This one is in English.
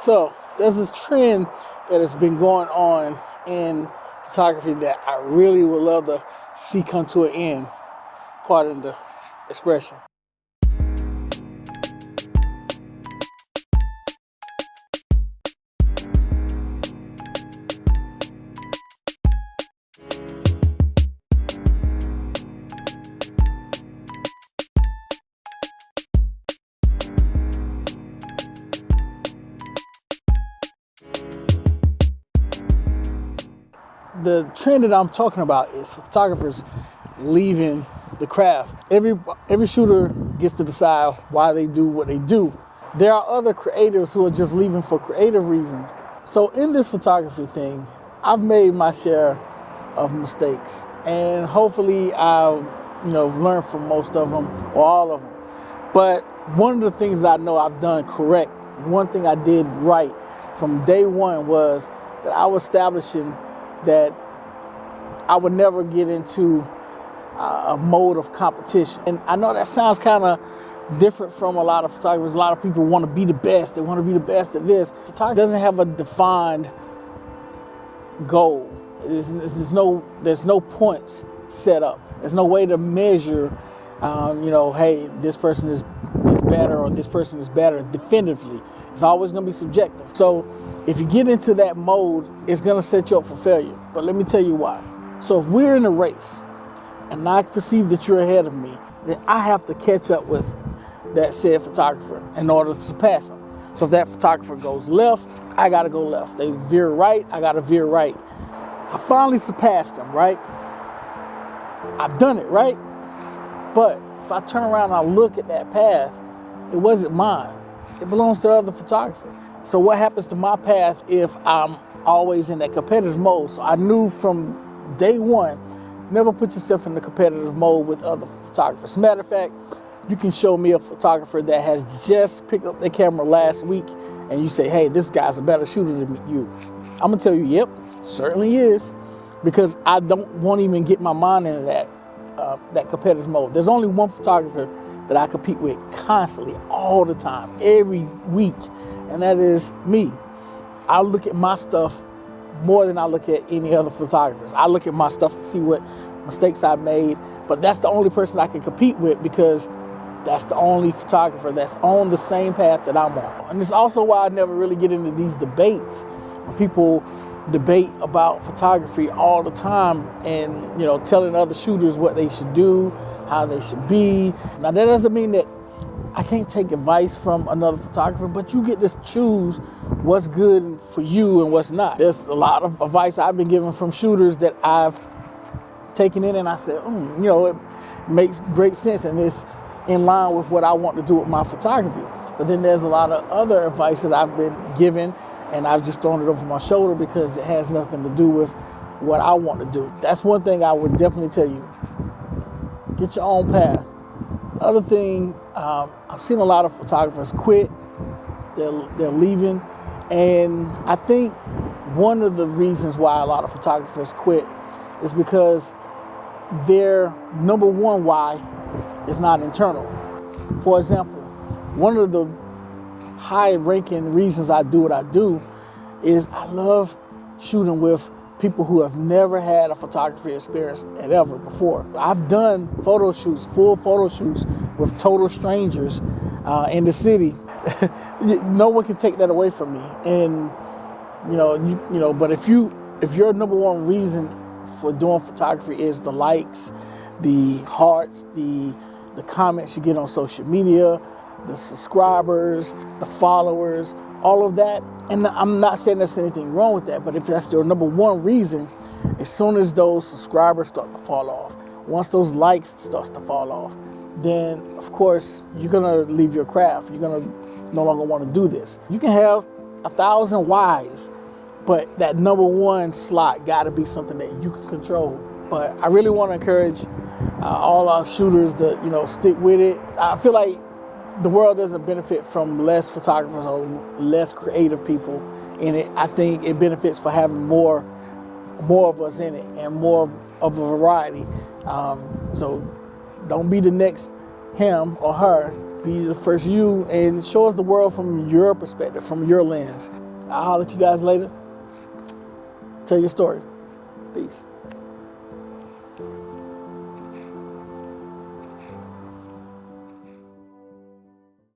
So there's this trend that has been going on in photography that I really would love to see come to an end, pardon the expression. The trend that I'm talking about is photographers leaving the craft. Every shooter gets to decide why they do what they do. There are other creatives who are just leaving for creative reasons. So in this photography thing, I've made my share of mistakes, and hopefully I've learned from most of them or all of them. But one of the things I know I've done correct, one thing I did right from day one was that I was establishing that I would never get into a mode of competition. And I know that sounds kind of different from a lot of photographers. A lot of people want to be the best. They want to be the best at this. Photography doesn't have a defined goal. There's no points set up. There's no way to measure, hey, this person is better or this person is better definitively. It's always going to be subjective. So if you get into that mode, it's going to set you up for failure. But let me tell you why. So if we're in a race and I perceive that you're ahead of me, then I have to catch up with that said photographer in order to surpass him. So if that photographer goes left, I got to go left. They veer right, I got to veer right. I finally surpassed him, right? I've done it, right? But if I turn around and I look at that path, it wasn't mine. It belongs to the other photographer. So what happens to my path if I'm always in that competitive mode? So I knew from day one, never put yourself in the competitive mode with other photographers. As a matter of fact, you can show me a photographer that has just picked up their camera last week and you say, hey, this guy's a better shooter than you. I'm going to tell you, yep, certainly is, because I won't even get my mind into that competitive mode. There's only one photographer that I compete with constantly, all the time, every week, and that is me. I look at my stuff more than I look at any other photographers. I look at my stuff to see what mistakes I've made, but that's the only person I can compete with because that's the only photographer that's on the same path that I'm on. And it's also why I never really get into these debates. When people debate about photography all the time and, telling other shooters what they should do, how they should be. Now, that doesn't mean that I can't take advice from another photographer, but you get to choose what's good for you and what's not. There's a lot of advice I've been given from shooters that I've taken in and I said, it makes great sense and it's in line with what I want to do with my photography. But then there's a lot of other advice that I've been given and I've just thrown it over my shoulder because it has nothing to do with what I want to do. That's one thing I would definitely tell you. Get your own path. The other thing, I've seen a lot of photographers quit. They're leaving. And I think one of the reasons why a lot of photographers quit is because their number one why is not internal. For example, one of the high-ranking reasons I do what I do is I love shooting with people who have never had a photography experience ever before. I've done full photo shoots with total strangers in the city. No one can take that away from me. And but if your number one reason for doing photography is the likes, the hearts, the comments you get on social media, the subscribers, the followers, all of that. And I'm not saying there's anything wrong with that, but if that's your number one reason, as soon as those subscribers start to fall off, once those likes starts to fall off, then of course you're gonna leave your craft. You're gonna no longer want to do this. You can have 1,000 whys, but that number one slot gotta be something that you can control. But I really want to encourage all our shooters to stick with it. I feel like the world doesn't benefit from less photographers or less creative people in it. I think it benefits for having more of us in it and more of a variety. So don't be the next him or her, Be the first you and show us the world from your perspective, from your lens. I'll holler at you guys later. Tell your story. Peace.